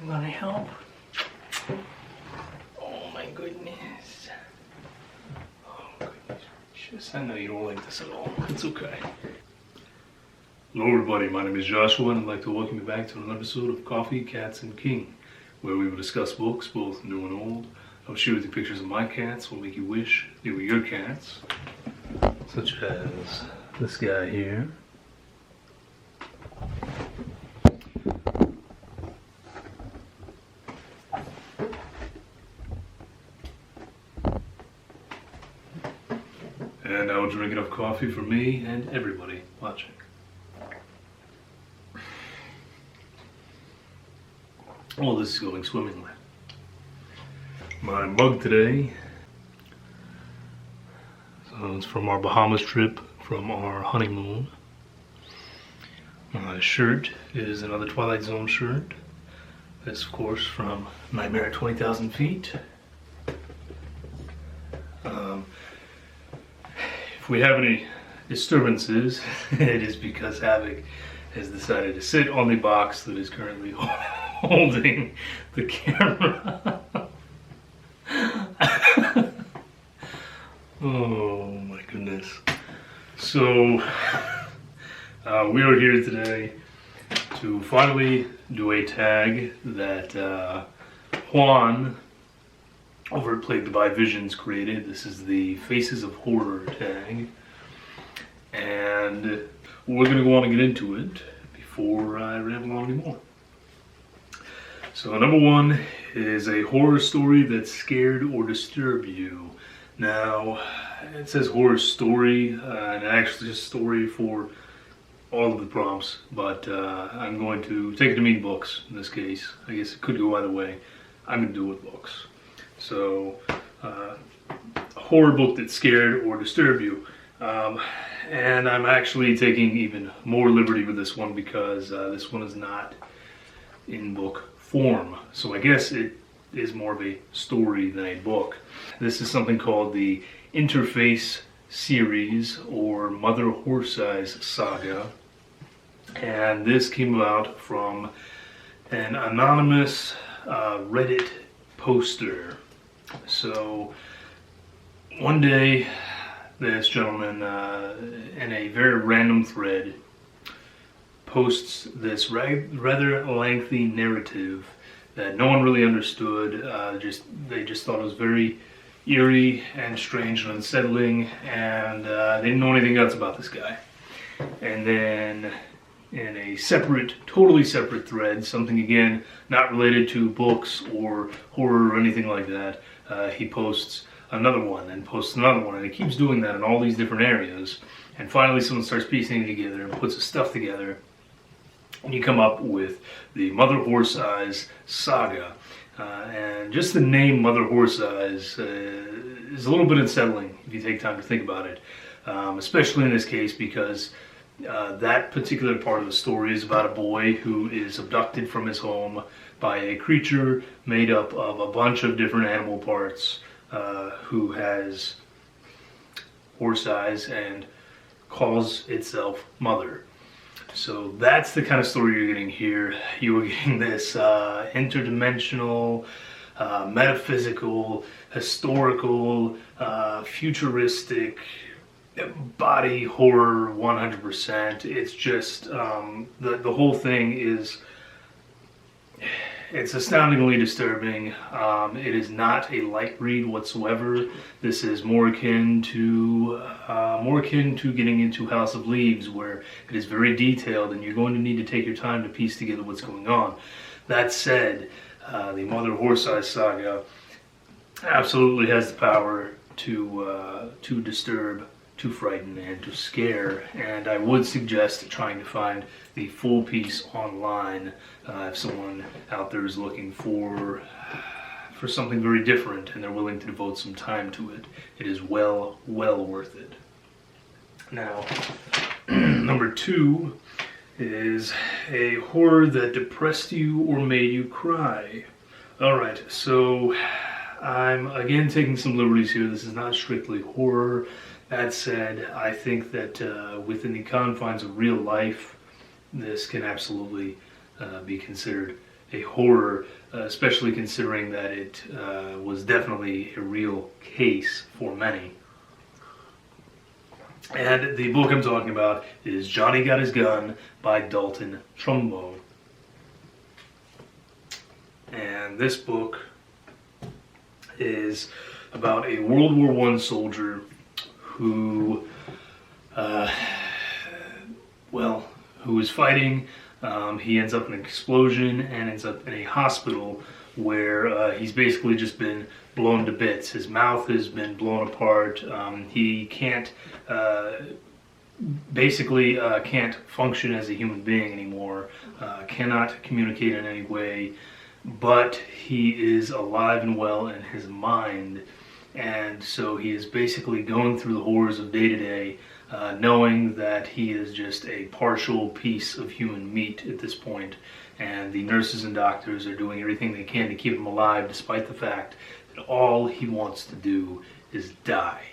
I'm gonna help. Oh my goodness. Oh goodness. Just, I know you don't like this at all. It's okay. Hello everybody, my name is Joshua and I'd like to welcome you back to another episode of Coffee, Cats, and King, where we will discuss books, both new and old. I'll share with you pictures of my cats, will make you wish they were your cats. Such as this guy here. And now drink enough coffee for me and everybody watching. All this is going swimmingly. My mug today, so it's from our Bahamas trip, from our honeymoon. My shirt is another Twilight Zone shirt. This, of course, from Nightmare at 20,000 Feet. If we have any disturbances, it is because Havoc has decided to sit on the box that is currently holding the camera. Oh my goodness. So, we are here today to finally do a tag that Juan over at Plagued by Visions created. This is the Faces of Horror tag. And we're going to go on and get into it before I ramble on anymore. So number one is a horror story that scared or disturbed you. Now, it says horror story, and actually just story for all of the prompts, but I'm going to take it to mean books in this case. I guess it could go either way. I'm going to do it with books. So, a horror book that scared or disturbed you. And I'm actually taking even more liberty with this one because this one is not in book form. So I guess it is more of a story than a book. This is something called the Interface series or Mother Horse-Eyes saga. And this came about from an anonymous Reddit poster. So one day this gentleman in a very random thread posts this rather lengthy narrative that no one really understood. They just thought it was very eerie and strange and unsettling, and they didn't know anything else about this guy. And then in a totally separate thread, something again not related to books or horror or anything like that, he posts another one and posts another one, and he keeps doing that in all these different areas. And finally someone starts piecing it together and puts the stuff together, and you come up with the Mother Horse-Eyes saga. And just the name Mother Horse-Eyes is a little bit unsettling if you take time to think about it, especially in this case because that particular part of the story is about a boy who is abducted from his home by a creature made up of a bunch of different animal parts, who has horse eyes and calls itself Mother. So that's the kind of story you're getting here. You are getting this interdimensional, metaphysical, historical, futuristic, body horror 100%. It's just, the whole thing is, it's astoundingly disturbing. It is not a light read whatsoever. This is more akin to getting into House of Leaves, where it is very detailed and you're going to need to take your time to piece together what's going on. That said, the Mother Horse-Eyes saga absolutely has the power to disturb, to frighten, and to scare, and I would suggest trying to find the full piece online if someone out there is looking for something very different and they're willing to devote some time to it. It is well worth it. Now, number two is a horror that depressed you or made you cry. Alright, so I'm again taking some liberties here. This is not strictly horror. That said, I think that within the confines of real life, this can absolutely be considered a horror, especially considering that it was definitely a real case for many. And the book I'm talking about is Johnny Got His Gun by Dalton Trumbo. And this book is about a World War I soldier who, who is fighting. He ends up in an explosion and ends up in a hospital where he's basically just been blown to bits. His mouth has been blown apart. He can't can't function as a human being anymore, cannot communicate in any way, but he is alive and well in his mind, and so he is basically going through the horrors of day to day, knowing that he is just a partial piece of human meat at this point, and the nurses and doctors are doing everything they can to keep him alive, despite the fact that all he wants to do is die.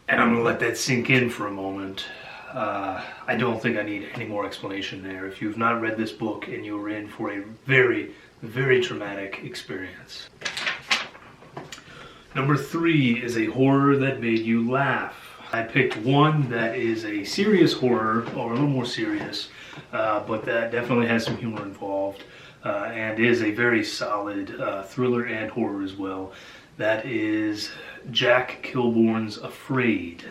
And I'm going to let that sink in for a moment. I don't think I need any more explanation there. If you've not read this book, and you're in for a very, very traumatic experience. Number 3 is a horror that made you laugh. I picked one that is a serious horror, or a little more serious, but that definitely has some humor involved, and is a very solid thriller and horror as well. That is Jack Kilbourne's Afraid.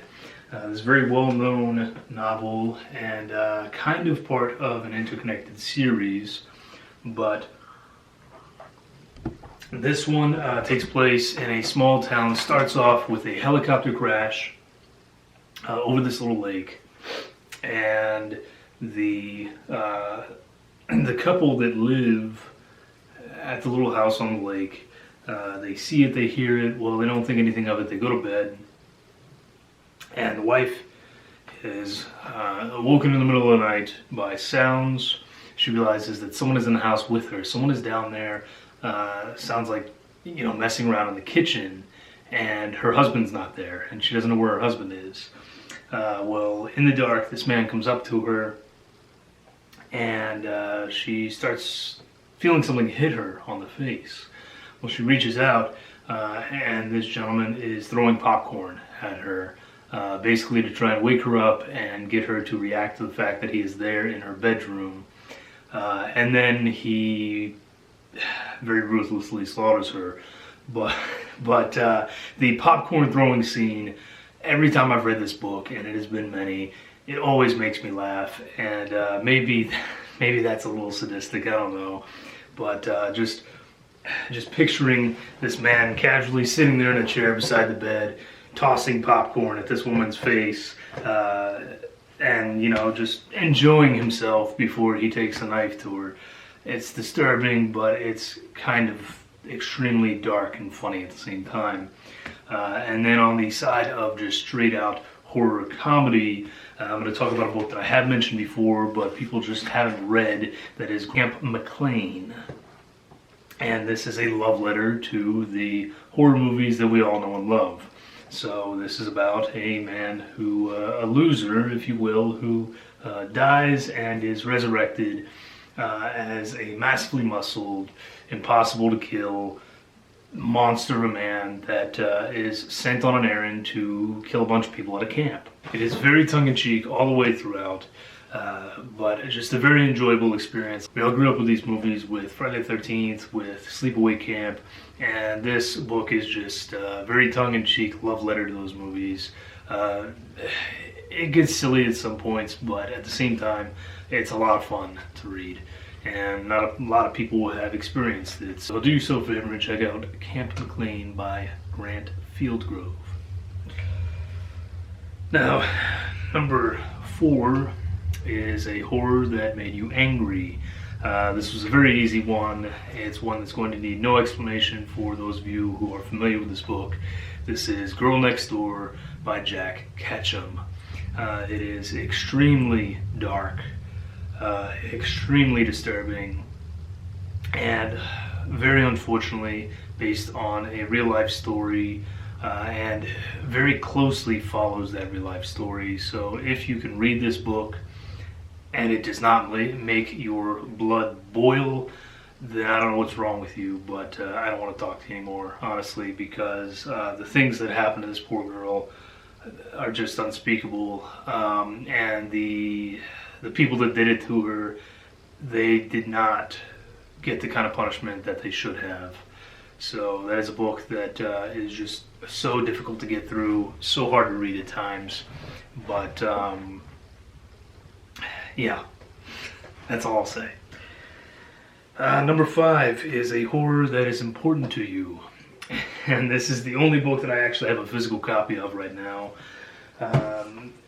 This very well-known novel and kind of part of an interconnected series, but this one takes place in a small town. Starts off with a helicopter crash over this little lake, and the couple that live at the little house on the lake, they see it, they hear it, well, they don't think anything of it, they go to bed, and the wife is awoken in the middle of the night by sounds. She realizes that someone is in the house with her. Someone is down there, sounds like, messing around in the kitchen, and her husband's not there, and she doesn't know where her husband is. Well, in the dark, this man comes up to her, and she starts feeling something hit her on the face. Well, she reaches out, and this gentleman is throwing popcorn at her, basically to try and wake her up and get her to react to the fact that he is there in her bedroom. And then he very ruthlessly slaughters her. But the popcorn throwing scene, every time I've read this book, and it has been many, it always makes me laugh. And maybe that's a little sadistic, I don't know. But just picturing this man casually sitting there in a chair beside the bed, tossing popcorn at this woman's face, and just enjoying himself before he takes a knife to her. It's disturbing, but it's kind of extremely dark and funny at the same time. And then on the side of just straight out horror comedy, I'm going to talk about a book that I have mentioned before, but people just haven't read, that is Camp McClane. And this is a love letter to the horror movies that we all know and love. So this is about a man who, a loser, if you will, who dies and is resurrected as a massively muscled, impossible to kill monster of a man that is sent on an errand to kill a bunch of people at a camp. It is very tongue-in-cheek all the way throughout, but it's just a very enjoyable experience. We all grew up with these movies, with Friday the 13th, with Sleepaway Camp, and this book is just a very tongue-in-cheek love letter to those movies. It gets silly at some points, but at the same time, it's a lot of fun to read. And not a lot of people have experienced it. So do yourself a favor and check out Camp McClane by Grant Fieldgrove. Now, number 4 is a horror that made you angry. This was a very easy one. It's one that's going to need no explanation for those of you who are familiar with this book. This is Girl Next Door by Jack Ketchum. It is extremely dark, extremely disturbing, and very unfortunately based on a real-life story, and very closely follows that real-life story. So if you can read this book and it does not make your blood boil, then I don't know what's wrong with you, but I don't want to talk to you anymore, honestly, because the things that happened to this poor girl are just unspeakable, and the people that did it to her, they did not get the kind of punishment that they should have. So that is a book that is just so difficult to get through, so hard to read at times, but yeah, that's all I'll say. Number 5 is a horror that is important to you. And this is the only book that I actually have a physical copy of right now.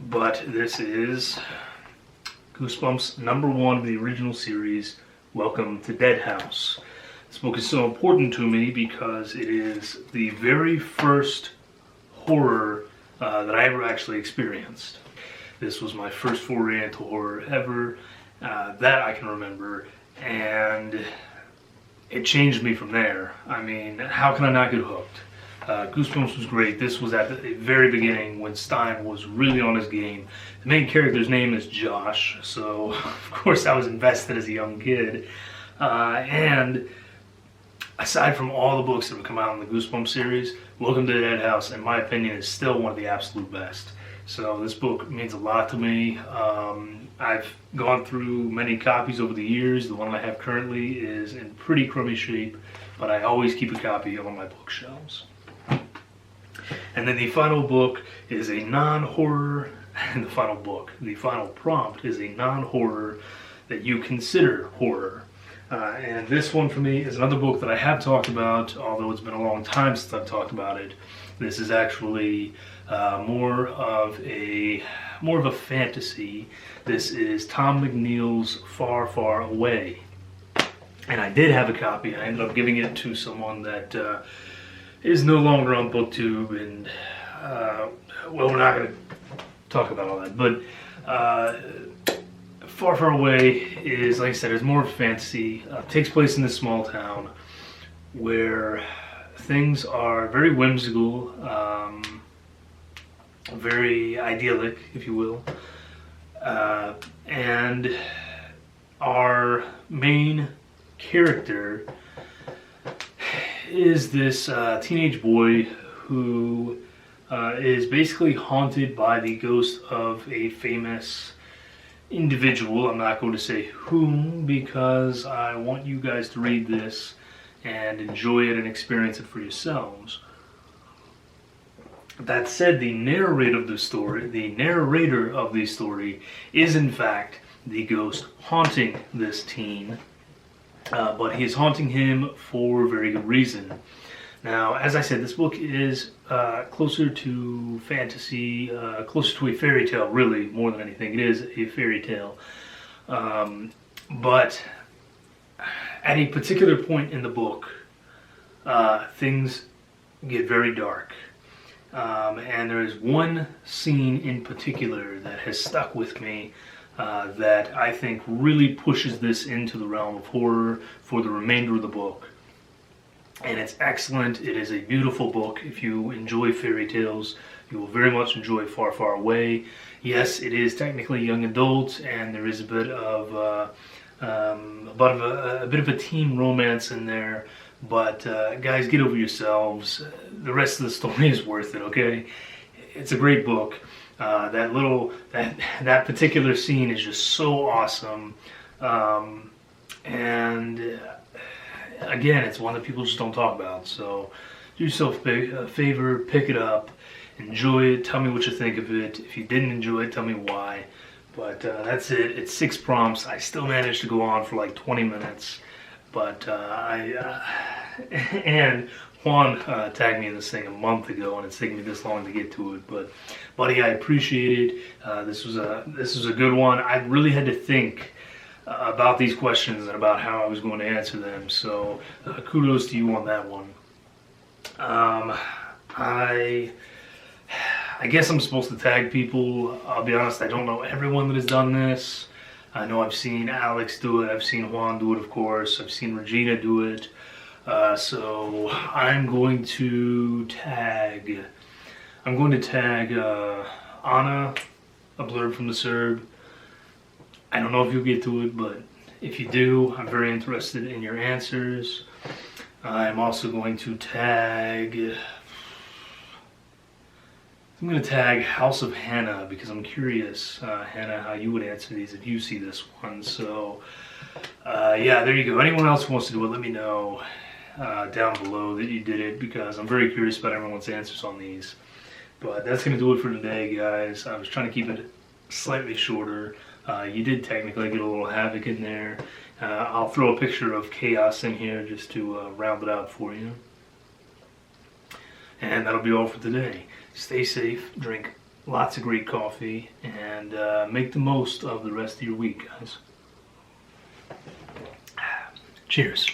But this is Goosebumps number 1 of the original series, Welcome to Dead House. This book is so important to me because it is the very first horror that I ever actually experienced. This was my first foray into horror ever, that I can remember. And it changed me from there. I mean, how can I not get hooked? Goosebumps was great. This was at the very beginning when Stein was really on his game. The main character's name is Josh, so of course I was invested as a young kid. And aside from all the books that have come out in the Goosebumps series, Welcome to the Dead House, in my opinion, is still one of the absolute best. So this book means a lot to me. I've gone through many copies over the years. The one I have currently is in pretty crummy shape, but I always keep a copy on my bookshelves. And then the final book is a non-horror, and the final prompt is a non-horror that you consider horror. And this one for me is another book that I have talked about, although it's been a long time since I've talked about it. This is actually more of a fantasy. This is Tom McNeil's Far, Far Away. And I did have a copy. I ended up giving it to someone that is no longer on BookTube, and well, we're not going to talk about all that. But Far, Far Away is, like I said, it's more of a fantasy. Takes place in this small town where things are very whimsical, very idyllic, if you will. And our main character is this teenage boy who is basically haunted by the ghost of a famous individual. I'm not going to say whom, because I want you guys to read this and enjoy it and experience it for yourselves. That said, the narrator of the story is in fact the ghost haunting this teen, but he is haunting him for very good reason. Now, as I said, this book is closer to fantasy, closer to a fairy tale, really, more than anything. It is a fairy tale. But at a particular point in the book, things get very dark. And there is one scene in particular that has stuck with me that I think really pushes this into the realm of horror for the remainder of the book. And it's excellent. It is a beautiful book. If you enjoy fairy tales, you will very much enjoy Far, Far Away. Yes, it is technically young adult, and there is a bit of a teen romance in there. But guys, get over yourselves. The rest of the story is worth it. Okay, it's a great book. That particular scene is just so awesome, and again, it's one that people just don't talk about. So do yourself a favor, pick it up, enjoy it, tell me what you think of it. If you didn't enjoy it, tell me why. But that's it. It's 6 prompts. I still managed to go on for like 20 minutes. But and Juan tagged me in this thing a month ago, and it's taken me this long to get to it. But buddy, I appreciate it. This was a good one. I really had to think about these questions and about how I was going to answer them. So kudos to you on that one. I guess I'm supposed to tag people. I'll be honest, I don't know everyone that has done this. I know I've seen Alex do it. I've seen Juan do it, of course. I've seen Regina do it. So I'm going to tag Anna, A Blurb from the Serb. I don't know if you'll get to it, but if you do, I'm very interested in your answers. I'm also going to tag... I'm going to tag House of Hannah because I'm curious, Hannah, how you would answer these if you see this one. So, yeah, there you go. Anyone else who wants to do it, let me know down below that you did it because I'm very curious about everyone's answers on these. But that's going to do it for today, guys. I was trying to keep it slightly shorter. You did technically get a little havoc in there. I'll throw a picture of chaos in here just to round it out for you. And that'll be all for today. Stay safe, drink lots of great coffee, and make the most of the rest of your week, guys. Cheers.